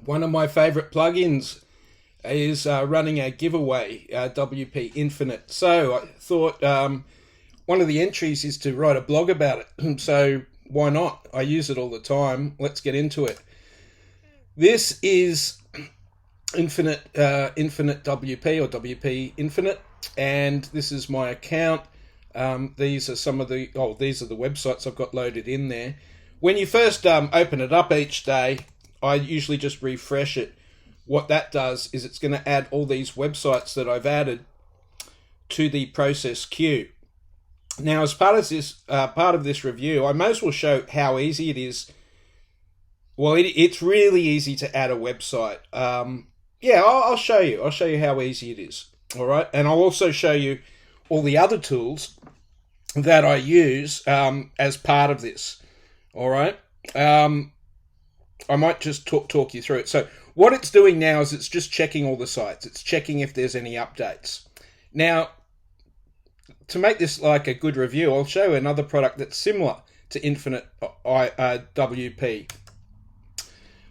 One of my favorite plugins is running a giveaway, WP Infinite. So I thought one of the entries is to write a blog about it. So why not? I use it all the time. Let's get into it. This is Infinite WP or WP Infinite, and this is my account. These are the websites I've got loaded in there. When you first open it up each day, I usually just refresh it. What that does is it's going to add all these websites that I've added to the process queue. Now, as part of this review, I may as well show how easy it is. Well, it's really easy to add a website. I'll show you. I'll show you how easy it is. All right, and I'll also show you all the other tools that I use as part of this. All right. I might just talk you through it. So what it's doing now is it's just checking all the sites. It's checking if there's any updates. Now, to make this like a good review, I'll show you another product that's similar to Infinite WP.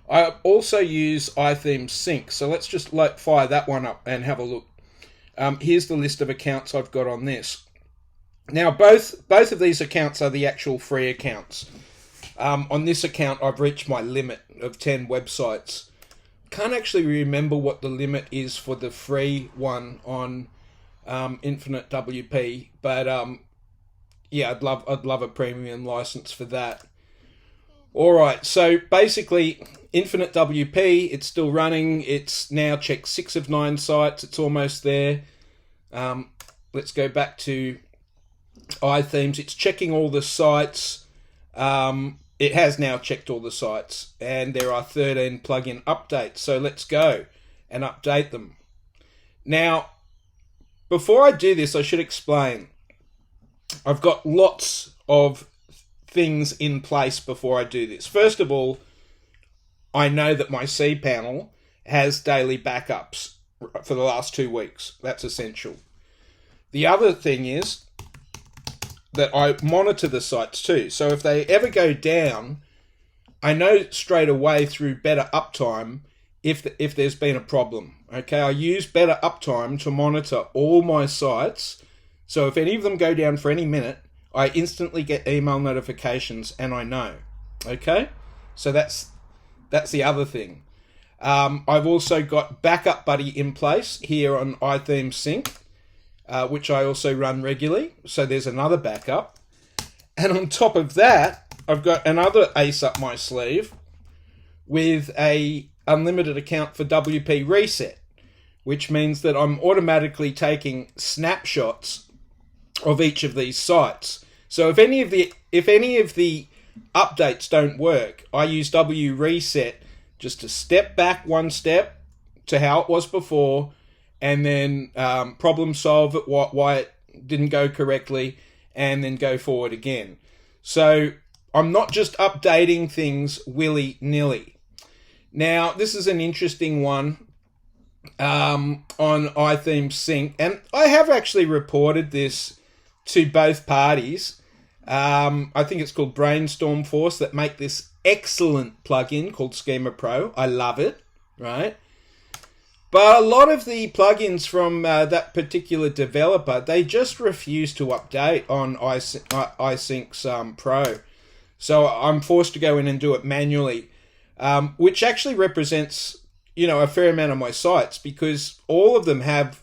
I also use iThemes Sync. So let's just fire that one up and have a look. Here's the list of accounts I've got on this. Now, both of these accounts are the actual free accounts. On this account, I've reached my limit of 10 websites. Can't actually remember what the limit is for the free one on Infinite WP, but I'd love a premium license for that. All right, so basically, Infinite WP, it's still running. It's now checked 6 of 9 sites. It's almost there. Let's go back to iThemes. It's checking all the sites. It has now checked all the sites, and there are 13 plugin updates. So let's go and update them. Now, before I do this, I should explain. I've got lots of things in place before I do this. First of all, I know that my cPanel has daily backups for the last 2 weeks. That's essential. The other thing is that I monitor the sites too. So if they ever go down, I know straight away through better uptime if there's been a problem. Okay, I use better uptime to monitor all my sites. So if any of them go down for any minute, I instantly get email notifications and I know. Okay, so that's the other thing. I've also got Backup Buddy in place here on iThemes Sync, which I also run regularly. So there's another backup. And on top of that, I've got another ace up my sleeve with a unlimited account for WP Reset, which means that I'm automatically taking snapshots of each of these sites. So if any of the updates don't work, I use W Reset just to step back one step to how it was before, and then problem solve it, why it didn't go correctly, and then go forward again. So I'm not just updating things willy-nilly. Now, this is an interesting one on iThemes Sync, and I have actually reported this to both parties. I think it's called Brainstorm Force that make this excellent plugin called Schema Pro. I love it, right? But a lot of the plugins from that particular developer, they just refuse to update on iSync's Pro. So I'm forced to go in and do it manually, which actually represents, a fair amount of my sites, because all of them have,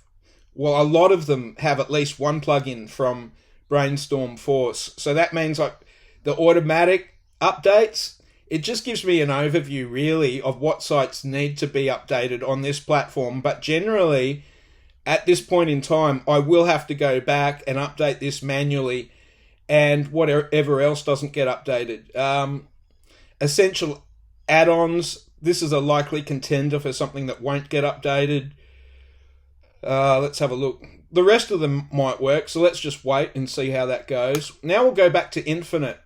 well, a lot of them have at least one plugin from Brainstorm Force. So that means like the automatic updates, it just gives me an overview really of what sites need to be updated on this platform. But generally, at this point in time, I will have to go back and update this manually, and whatever else doesn't get updated. Essential add-ons, this is a likely contender for something that won't get updated. Let's have a look. The rest of them might work, so let's just wait and see how that goes. Now we'll go back to Infinite,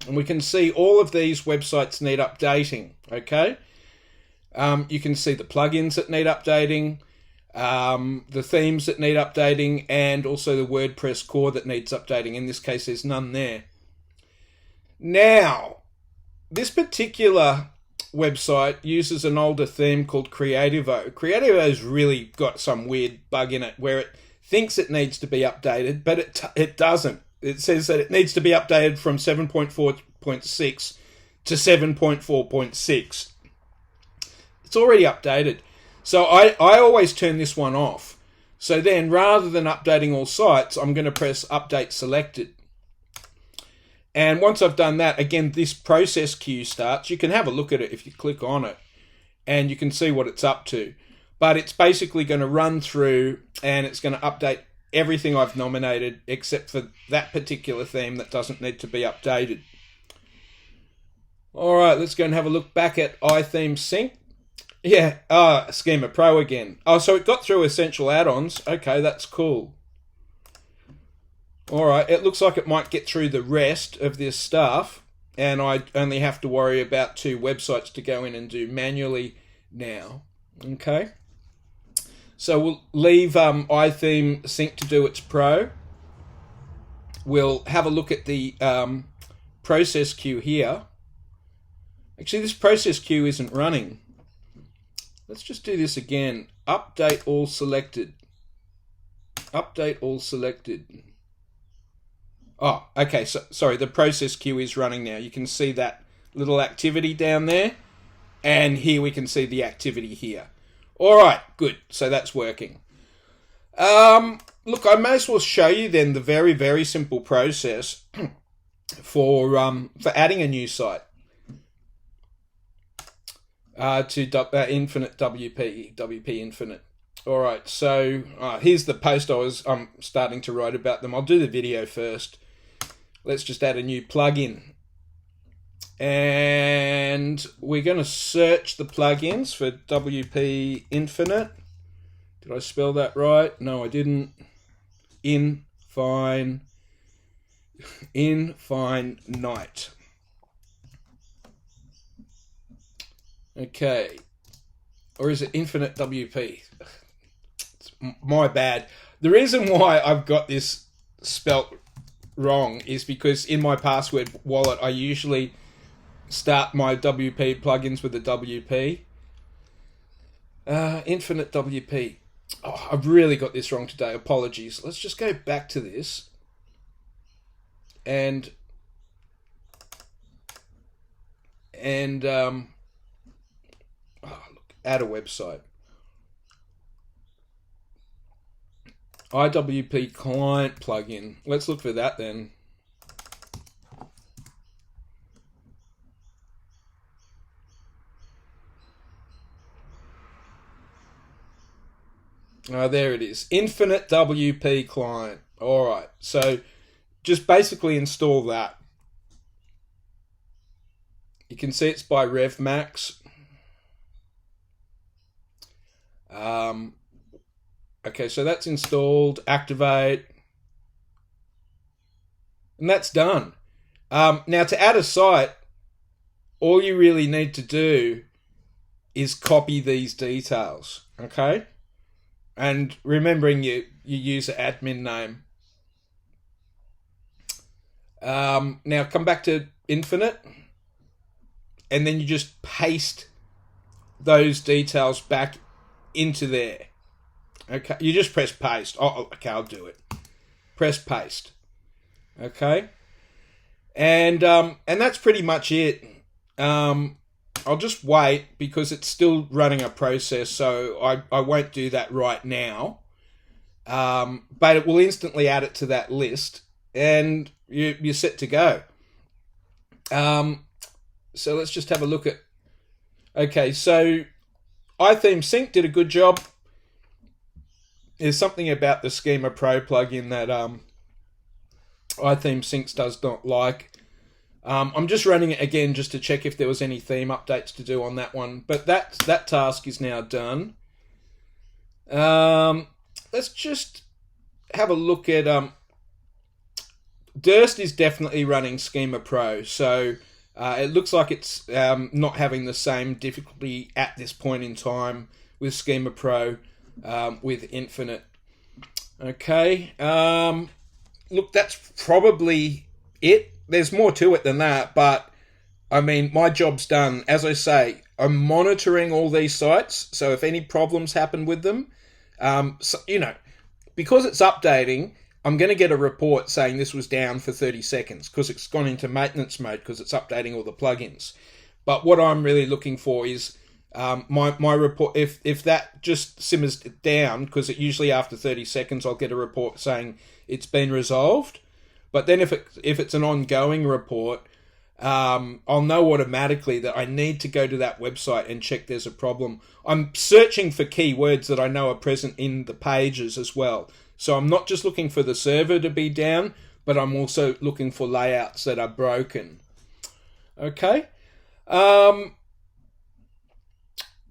and we can see all of these websites need updating, okay? You can see the plugins that need updating, the themes that need updating, and also the WordPress core that needs updating. In this case, there's none there. Now, this particular website uses an older theme called Creativo. Creativo's really got some weird bug in it where it thinks it needs to be updated, but it doesn't. It says that it needs to be updated from 7.4.6 to 7.4.6. It's already updated. So I always turn this one off. So then, rather than updating all sites, I'm going to press Update Selected. And once I've done that, again, this process queue starts. You can have a look at it if you click on it, and you can see what it's up to. But it's basically going to run through, and it's going to update everything I've nominated, except for that particular theme that doesn't need to be updated. All right, let's go and have a look back at iTheme Sync. Yeah, Schema Pro again. Oh, so it got through Essential Add-ons. Okay, that's cool. All right, it looks like it might get through the rest of this stuff, and I only have to worry about 2 websites to go in and do manually now. Okay. So we'll leave iTheme Sync to do its pro. We'll have a look at the process queue here. Actually, this process queue isn't running. Let's just do this again. Update all selected. Update all selected. Oh, okay. So, sorry, the process queue is running now. You can see that little activity down there. And here we can see the activity here. All right, good. So that's working. Look, I may as well show you then the very, very simple process for adding a new site. To InfiniteWP, WP Infinite. All right, so here's the post I'm starting to write about them. I'll do the video first. Let's just add a new plugin. And we're going to search the plugins for WP Infinite. Did I spell that right? No, I didn't. Infinite. Okay. Or is it Infinite WP? It's my bad. The reason why I've got this spelt wrong is because in my password wallet, I usually start my WP plugins with a WP. Infinite WP. Oh, I've really got this wrong today. Apologies. Let's just go back to this. And look, add a website. IWP client plugin. Let's look for that then. There it is. Infinite WP client. All right. So just basically install that. You can see it's by RevMax. Okay, so that's installed. Activate. And that's done. Now to add a site, all you really need to do is copy these details. Okay? And remembering your user admin name. Now come back to Infinite. And then you just paste those details back into there. Okay, you just press paste. Oh, okay, I'll do it. Press paste. Okay. And that's pretty much it. I'll just wait because it's still running a process, so I won't do that right now. But it will instantly add it to that list, and you're set to go. So let's just have a look at... Okay, so iTheme Sync did a good job. There's something about the Schema Pro plugin that iTheme Sync does not like. I'm just running it again just to check if there was any theme updates to do on that one. But that task is now done. Let's just have a look at... Durst is definitely running Schema Pro. So it looks like it's not having the same difficulty at this point in time with Schema Pro with Infinite. Okay. Look, that's probably it. There's more to it than that, but I mean, my job's done. As I say, I'm monitoring all these sites, so if any problems happen with them, so, because it's updating, I'm going to get a report saying this was down for 30 seconds because it's gone into maintenance mode because it's updating all the plugins. But what I'm really looking for is my report. If that just simmers down, because it usually after 30 seconds I'll get a report saying it's been resolved. But then if it's an ongoing report, I'll know automatically that I need to go to that website and check there's a problem. I'm searching for keywords that I know are present in the pages as well. So I'm not just looking for the server to be down, but I'm also looking for layouts that are broken. Okay.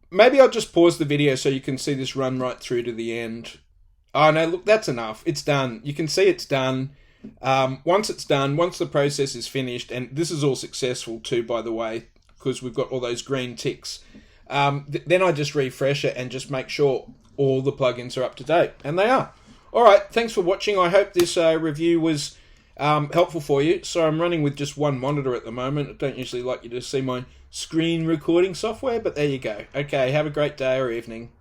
Maybe I'll just pause the video so you can see this run right through to the end. Oh no, look, that's enough. It's done. You can see it's done. Once it's done, once the process is finished, and this is all successful too, by the way, because we've got all those green ticks, then I just refresh it and just make sure all the plugins are up to date, and they are. All right, thanks for watching. I hope this review was helpful for you. So I'm running with just one monitor at the moment. I don't usually like you to see my screen recording software, but there you go. Okay, have a great day or evening.